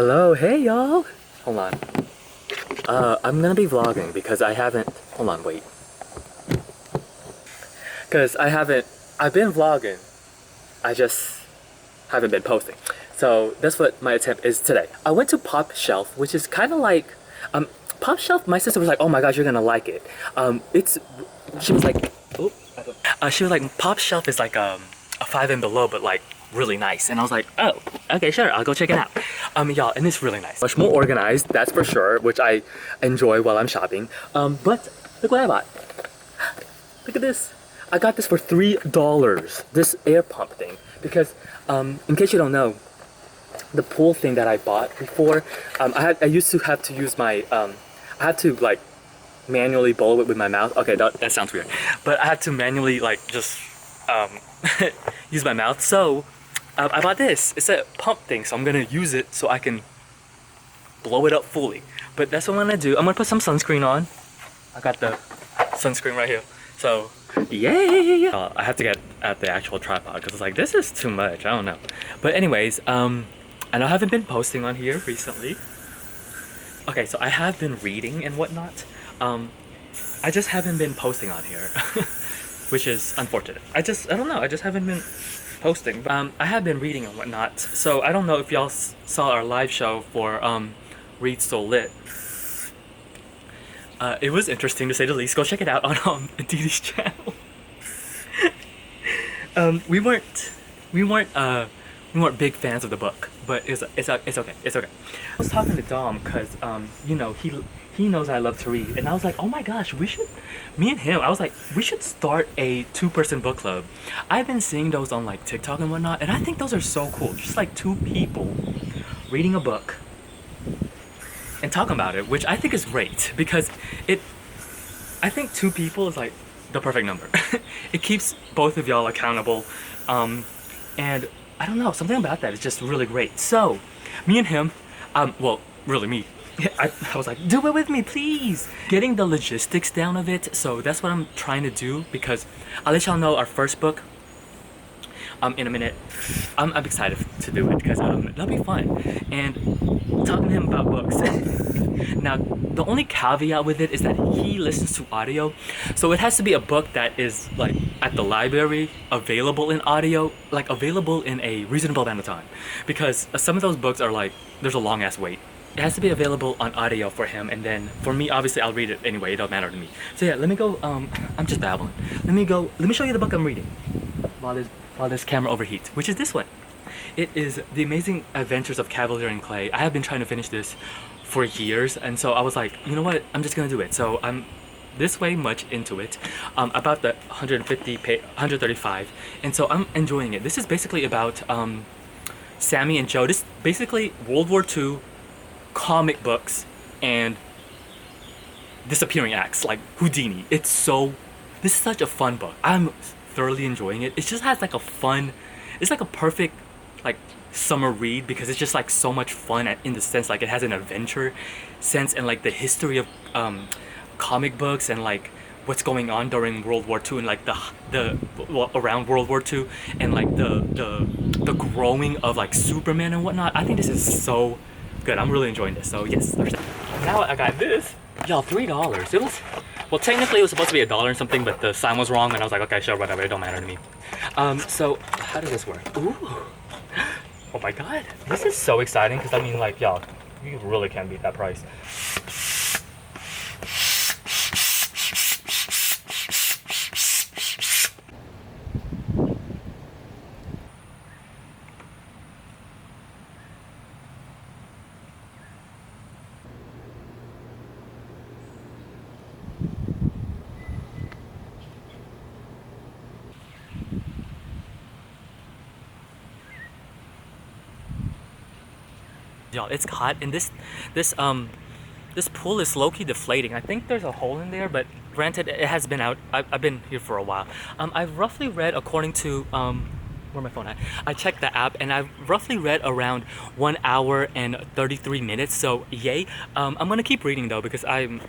Hello, hey y'all! Hold on. I'm gonna be vlogging because I haven't. Hold on, wait. Because I've been vlogging, I just haven't been posting. So that's what my attempt is today. I went to Pop Shelf, which is kind of like, Pop Shelf, my sister was like, oh my gosh, you're gonna like it. She was like, oh, she was like, Pop Shelf is like a 5 and below, but like really nice. And I was like, oh, okay, sure, I'll go check it out. Y'all, and it's really nice. Much more organized, that's for sure, which I enjoy while I'm shopping. But look what I bought. Look at this. I got this for $3, this air pump thing, because in case you don't know, the pool thing that I bought before, I used to have to use my, I had to like manually blow it with my mouth. Okay, that sounds weird, but I had to manually like just use my mouth. So I bought this. It's a pump thing, so I'm gonna use it so I can blow it up fully. But that's what I'm gonna do. I'm gonna put some sunscreen on. I got the sunscreen right here. So yay! I have to get at the actual tripod because it's like this is too much. I don't know. But anyways, I know I haven't been posting on here recently. Okay, so I have been reading and whatnot. I just haven't been posting on here, which is unfortunate. I don't know. I just haven't been posting. I have been reading and whatnot. So I don't know if y'all saw our live show for Read So Lit. It was interesting to say the least. Go check it out on Didi's channel. We weren't big fans of the book, but it's okay. It's okay. I was talking to Dom because you know he knows I love to read, and I was like, oh my gosh, me and him. I was like, we should start a 2-person book club. I've been seeing those on like TikTok and whatnot, and I think those are so cool. Just like 2 people reading a book and talking about it, which I think is great because I think 2 people is like the perfect number. It keeps both of y'all accountable, and I don't know, something about that is just really great. So me and him, well, really me, I was like, do it with me, please. Getting the logistics down of it, so that's what I'm trying to do because I'll let y'all know our first book in a minute. I'm excited to do it because that'll be fun. And talking to him about books. Now, the only caveat with it is that he listens to audio, so it has to be a book that is like at the library, available in audio, like available in a reasonable amount of time, because some of those books are like there's a long ass wait. It has to be available on audio for him, and then for me, obviously, I'll read it anyway. It don't matter to me. So yeah, let me go. I'm just babbling. Let me show you the book I'm reading while this camera overheats, which is this one. It is The Amazing Adventures of Kavalier and Clay. I have been trying to finish this for years, and so I was like, you know what, I'm just gonna do it. So I'm this way much into it, about the 135, and so I'm enjoying it. This is basically about Sammy and Joe. This basically World War II comic books and disappearing acts like Houdini. This is such a fun book. I'm thoroughly enjoying it. It just has like it's like a perfect like summer read because it's just like so much fun in the sense like it has an adventure sense and like the history of comic books and like what's going on during World War II and like around World War II and like the growing of like Superman and whatnot. I think this is so good. I'm really enjoying this. So yes, now I got this. Y'all, $3. It was, well, technically it was supposed to be $1 and something, but the sign was wrong and I was like, okay, sure, whatever, it don't matter to me. So how does this work? Ooh. Oh my god, this is so exciting because I mean, like, y'all, you really can't beat that price. Y'all, it's hot, and this pool is low-key deflating. I think there's a hole in there, but granted, it has been out. I've been here for a while. I've roughly read, according to where my phone at? I checked the app, and I've roughly read around 1 hour and 33 minutes. So yay! I'm gonna keep reading though because I'm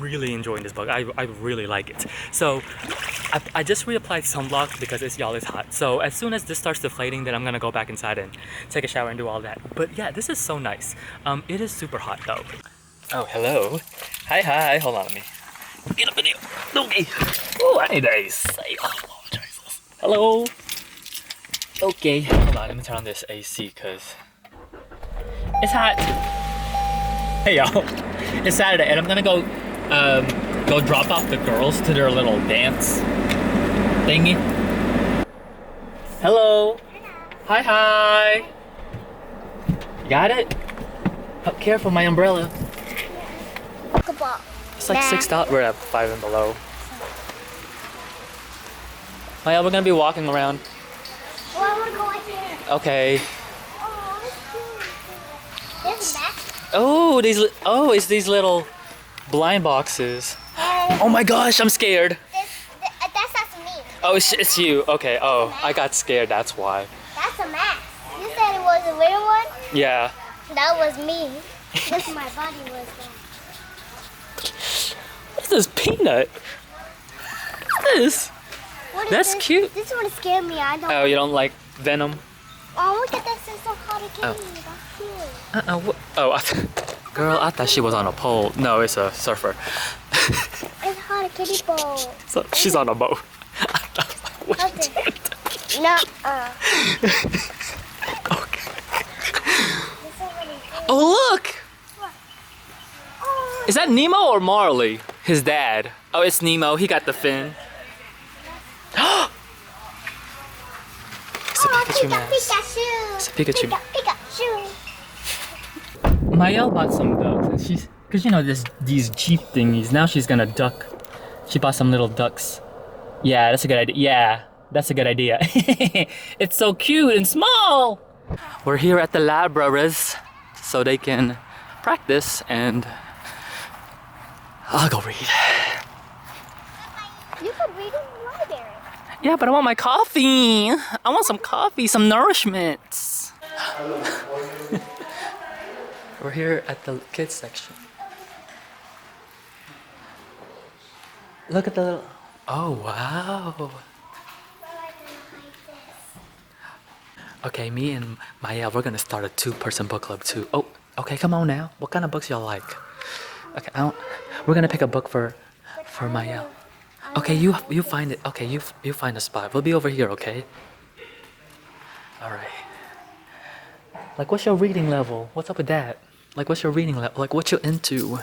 really enjoying this book. I really like it. So I just reapplied sunblock because y'all is hot. So as soon as this starts deflating, then I'm gonna go back inside and take a shower and do all that. But yeah, this is so nice. It is super hot though. Oh, hello. Hi. Hold on, let me get up in here. Okay. Oh, I need a say. Oh, Jesus. Hello. Okay. Hold on, let me turn on this AC because it's hot. Hey y'all. It's Saturday and I'm gonna go drop off the girls to their little dance thingy. Hello. Hi. You got it? Oh, careful, my umbrella. It's like $6. We're at 5 and below. Maya, we're gonna be walking around. Oh, I wanna go right here. Okay. Oh, that's cool. There's a map. Oh, it's these little blind boxes. Oh my gosh, I'm scared. That's not me. Oh, it's you. Okay. Oh, I got scared. That's why. That's a mask. You said it was a real one? Yeah. That was me. This my body was there. What's this peanut? What's this? What is That's this? cute. This one scared me. I don't. Oh, you don't like Venom? Oh, look at this. It's a Hello Kitty. That's cute. Oh, girl, I thought she was on a pole. No, it's a surfer. It's a Hello Kitty boat. So she's on a boat. Okay. No. Okay. Oh, look! Oh, Is that Nemo or Marley? His dad. Oh, it's Nemo. He got the fin. It's a Pikachu mask. Pikachu. It's a Pikachu. Pikachu. Mayel bought some ducks, and cause you know these Jeep thingies. Now she's gonna duck. She bought some little ducks. Yeah, that's a good idea. Yeah, that's a good idea. It's so cute and small. We're here at the libraries, so they can practice, and I'll go read. You could read in the library. Yeah, but I want my coffee. I want some coffee, some nourishment. We're here at the kids section. Look at the little. Oh, wow. Okay, me and Maya, we're gonna start a 2-person book club too. Oh, okay, come on now. What kind of books y'all like? Okay, we're gonna pick a book for Maya. Okay, you find it. Okay, you find a spot. We'll be over here, okay? All right. Like, what's your reading level? What's up with that? Like, what's your reading level? Like, what you into?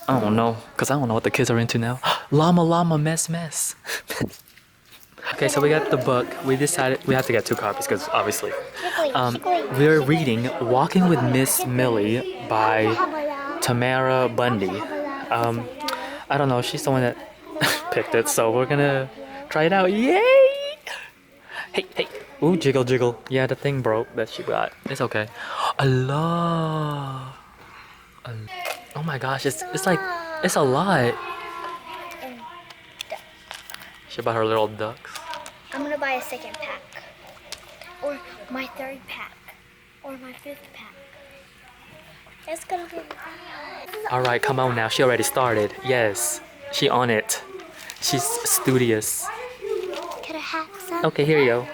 I don't know, cause I don't know what the kids are into now. Llama mess. Okay, so we got the book. We decided we have to get 2 copies because obviously, we're reading "Walking with Miss Millie" by Tamara Bundy. I don't know. She's the one that picked it, so we're gonna try it out. Yay! Hey! Ooh, jiggle. Yeah, the thing broke that she got. It's okay. Allah. Oh my gosh, it's like it's a lot. She bought her little ducks. I'm gonna buy a 2nd pack, or my 3rd pack, or my 5th pack. It's gonna be. All right, come on now. She already started. Yes, she on it. She's studious. Can I have some? Okay, here you go.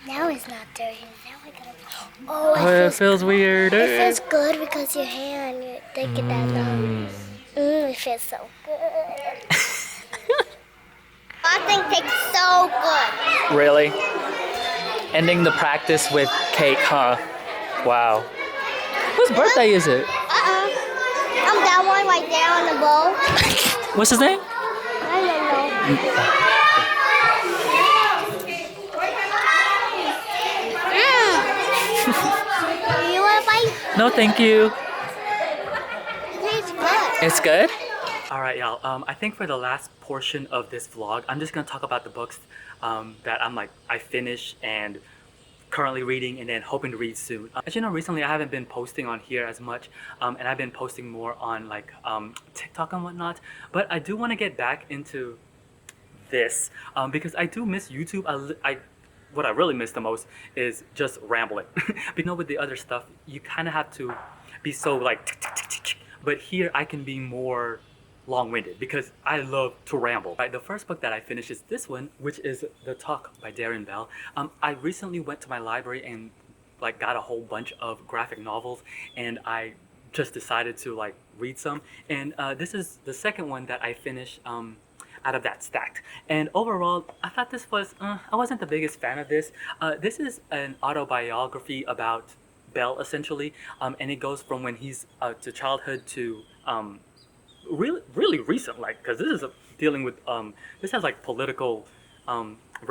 Now it's not dirty. Now I gotta. Oh, Oh, it feels weird. It feels good because your hand, you're thinking that. It feels so good. I think tastes so good. Really? Ending the practice with cake, huh? Wow. Whose birthday is it? I'm that one right there on the bowl. What's his name? I don't know. You want to bite? No, thank you. It tastes good. It's good? Alright, y'all. I think for the last portion of this vlog, I'm just gonna talk about the books that I finished and currently reading and then hoping to read soon. As you know, recently I haven't been posting on here as much, and I've been posting more on TikTok and whatnot. But I do want to get back into this because I do miss YouTube. What I really miss the most is just rambling. But you know, with the other stuff, you kind of have to be so like, but here I can be more long-winded because I love to ramble. Right, the first book that I finished is this one, which is The Talk by Darren Bell. I recently went to my library and like got a whole bunch of graphic novels, and I just decided to like read some. And this is the second one that I finished out of that stack. And overall, I thought this was I wasn't the biggest fan of this. This is an autobiography about Bell essentially, and it goes from when he's to childhood to really recent, like because this is dealing with this has like political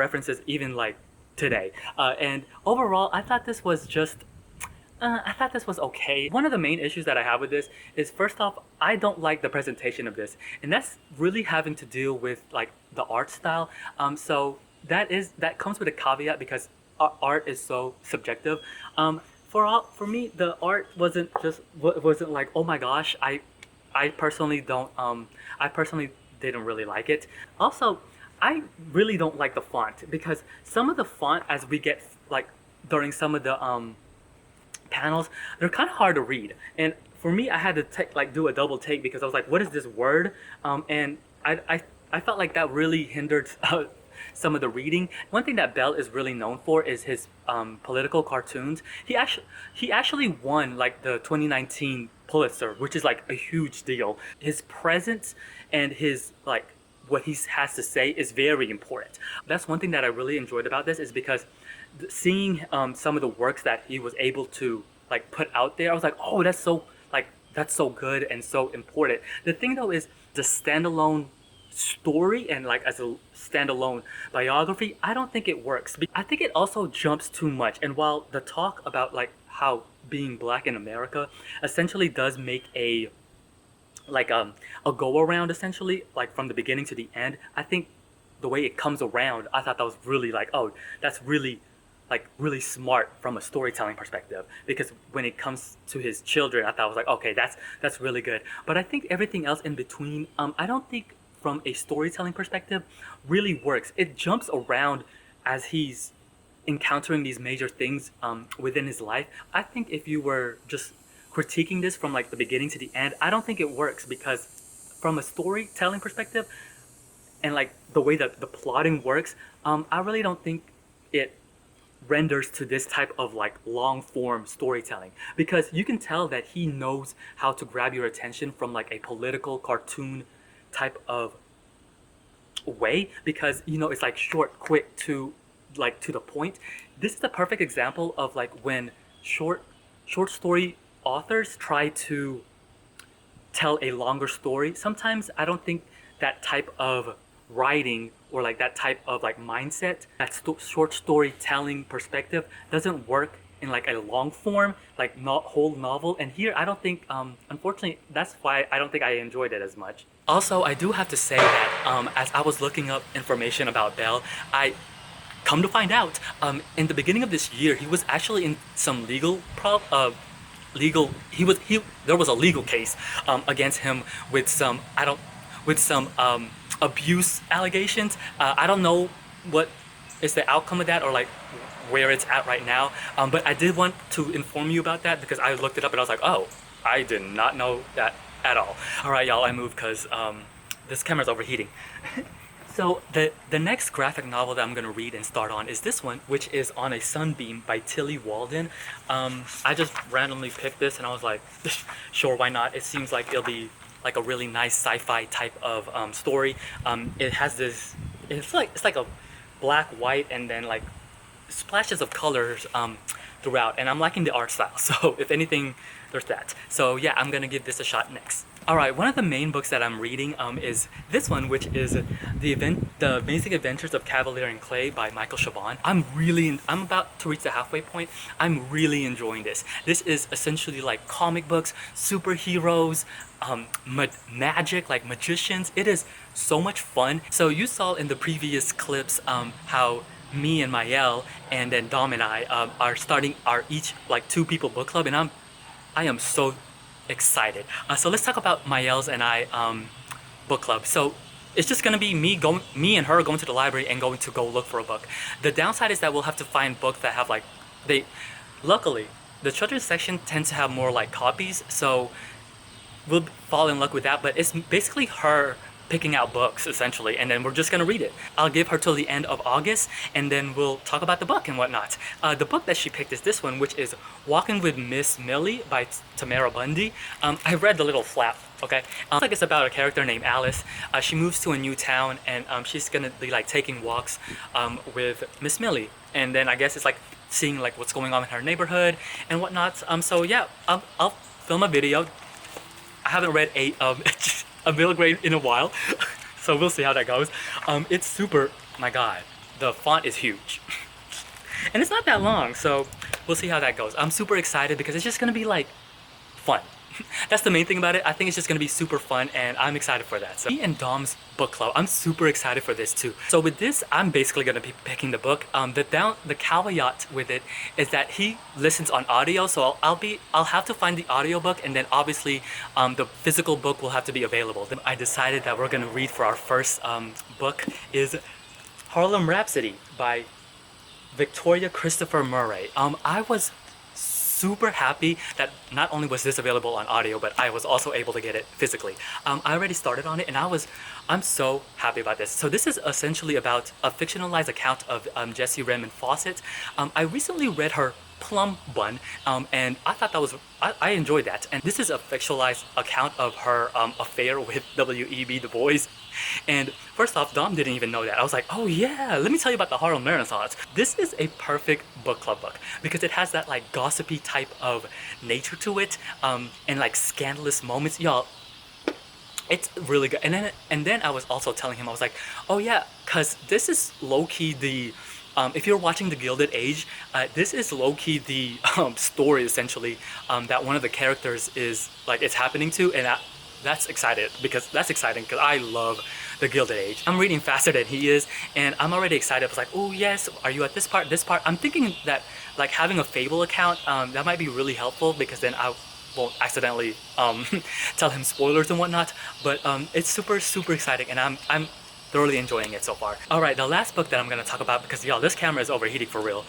references even like today. And overall, I thought this was just I thought this was okay. One of the main issues that I have with this is, first off, I don't like the presentation of this, and that's really having to deal with like the art style. So that comes with a caveat because art is so subjective. For me, the art wasn't like, oh my gosh. I personally don't I personally didn't really like it. Also, I really don't like the font because some of the font, as we get like during some of the panels, they're kind of hard to read, and for me I had to do a double take because I was like, what is this word? And I felt like that really hindered some of the reading. One thing that Bell is really known for is his political cartoons. He actually won like the 2019 Pulitzer, which is like a huge deal. His presence and his like what he has to say is very important. That's one thing that I really enjoyed about this, is because seeing some of the works that he was able to like put out there, I was like, oh, that's so good and so important. The thing though is the standalone story and like as a standalone biography, I don't think it works. I think it also jumps too much. And while the talk about like how being black in America essentially does make a go around essentially, like from the beginning to the end, I think the way it comes around, I thought that was really like, oh, that's really smart from a storytelling perspective, because when it comes to his children, I thought I was like, okay, that's really good. But I think everything else in between, I don't think from a storytelling perspective really works. It jumps around as he's encountering these major things within his life. I think if you were just critiquing this from like the beginning to the end, I don't think it works, because from a storytelling perspective and like the way that the plotting works, I really don't think it renders to this type of like long form storytelling, because you can tell that he knows how to grab your attention from like a political cartoon type of way, because it's like short, quick, to the point. This is the perfect example of like when short story authors try to tell a longer story. Sometimes I don't think that type of writing or like that type of like mindset, that short storytelling perspective doesn't work in like a long form, like not whole novel. And here I don't think, unfortunately, that's why I don't think I enjoyed it as much. Also, I do have to say that as I was looking up information about Bell, I come to find out in the beginning of this year he was actually in some there was a legal case against him with some abuse allegations. I don't know what is the outcome of that or like where it's at right now, but I did want to inform you about that because I looked it up and I was like, oh, I did not know that at all. All right, y'all, I moved because this camera's overheating. So the next graphic novel that I'm gonna read and start on is this one, which is On a Sunbeam by Tillie Walden. I just randomly picked this and I was like, sure, why not? It seems like it'll be like a really nice sci-fi type of story. It has this, it's like a black, white, and then like splashes of colors throughout, and I'm liking the art style. So if anything, there's that. So yeah, I'm gonna give this a shot next. All right, one of the main books that I'm reading is this one, which is The Amazing Adventures of Kavalier and Clay by Michael Chabon. I'm about to reach the halfway point. I'm really enjoying this. This is essentially like comic books, superheroes, magic, like magicians. It is so much fun. So you saw in the previous clips how me and Mayel and then Dom and I are starting our each like 2 people book club, and I am so excited. So let's talk about Mayel's and I book club. So it's just gonna be me and her going to the library and going to go look for a book. The downside is that we'll have to find books that have like luckily the children's section tends to have more like copies, so we'll fall in love with that. But it's basically her picking out books essentially, and then we're just gonna read it. I'll give her till the end of August, and then we'll talk about the book and whatnot. The book that she picked is this one, which is Walking with Miss Millie by Tamara Bundy. I read the little flap. Okay, like it's about a character named Alice. She moves to a new town, and she's gonna be like taking walks with Miss Millie, and then I guess it's like seeing like what's going on in her neighborhood and whatnot. So yeah, I'll film a video. I haven't read a middle grade in a while, so we'll see how that goes. It's super, my god, the font is huge. And it's not that long, so we'll see how that goes. I'm super excited because it's just gonna be like fun. That's the main thing about it. I think it's just gonna be super fun, and I'm excited for that. So me and Dom's book club, I'm super excited for this too. So with this, I'm basically gonna be picking the book. The caveat with it is that he listens on audio, so I'll have to find the audiobook, and then obviously the physical book will have to be available. Then I decided that we're gonna read for our first book is Harlem Rhapsody by Victoria Christopher Murray. I was super happy that not only was this available on audio, but I was also able to get it physically. I already started on it, and I'm so happy about this. So this is essentially about a fictionalized account of Jessie Redmond Fawcett. I recently read her Plum Bun, and I thought that was, I enjoyed that. And this is a fictionalized account of her affair with W.E.B. Du Bois. And first off, Dom didn't even know that. I was like, oh yeah, let me tell you about the Harlem Renaissance. This is a perfect book club book because it has that like gossipy type of nature to it, and like scandalous moments. Y'all, it's really good. And then I was also telling him, I was like, oh yeah, cause this is low-key the if you're watching The Gilded Age, this is low-key the story essentially that one of the characters is like it's happening to, and that's exciting because I love The Gilded Age. I'm reading faster than he is, and I'm already excited. I was like, oh yes, are you at this part, this part? I'm thinking that like having a Fable account, that might be really helpful because then I won't accidentally tell him spoilers and whatnot. But it's super exciting, and I'm thoroughly enjoying it so far. Alright, the last book that I'm gonna talk about, because y'all, this camera is overheating for real,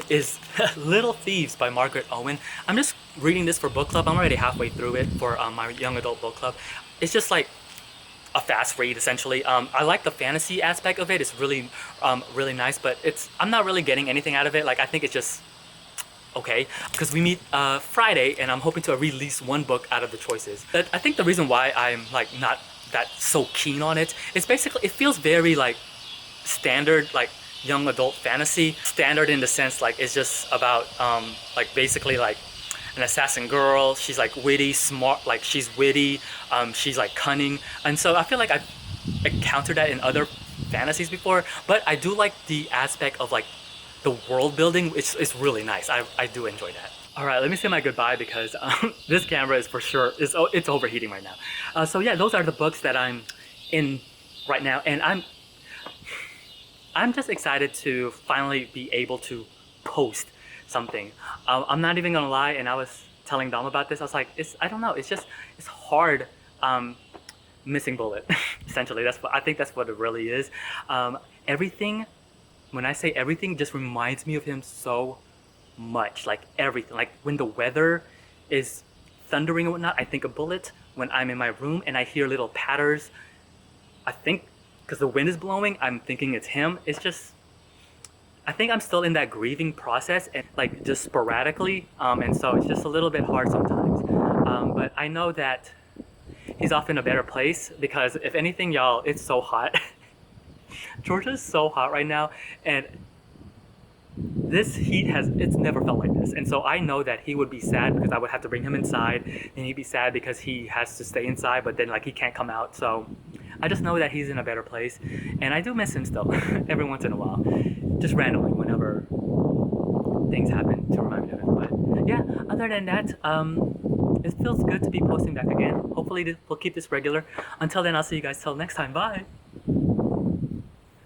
is Little Thieves by Margaret Owen. I'm just reading this for book club. I'm already halfway through it for my young adult book club. It's just like a fast read essentially. I like the fantasy aspect of it. It's really nice, but I'm not really getting anything out of it. Like I think it's just okay, because we meet Friday, and I'm hoping to release one book out of the choices. But I think the reason why I'm like not that so keen on it is basically it feels very like standard, like young adult fantasy. Standard in the sense like it's just about like basically like an assassin girl. She's like witty, smart, like she's witty, she's like cunning, and so I feel like I've encountered that in other fantasies before. But I do like the aspect of like the world building. It's really nice. I do enjoy that. Alright, let me say my goodbye because this camera is for sure, it's overheating right now. So yeah, those are the books that I'm in right now, and I'm just excited to finally be able to post something. I'm not even gonna lie, and I was telling Dom about this, I was like, I don't know, it's hard missing Bullet, essentially. I think that's what it really is. Everything, when I say everything, just reminds me of him so much. Like everything, like when the weather is thundering and whatnot, I think of Bullet. When I'm in my room and I hear little patters, I think because the wind is blowing, I'm thinking it's him. It's just, I think I'm still in that grieving process, and like just sporadically, and so it's just a little bit hard sometimes, but I know that he's off in a better place, because if anything, y'all, it's so hot. Georgia's so hot right now, and this heat it's never felt like this. And so I know that he would be sad because I would have to bring him inside, and he'd be sad because he has to stay inside, but then like he can't come out. So I just know that he's in a better place, and I do miss him still every once in a while, just randomly whenever things happen to remind me of him. But yeah, other than that, it feels good to be posting back again. Hopefully we'll keep this regular. Until then, I'll see you guys till next time. Bye.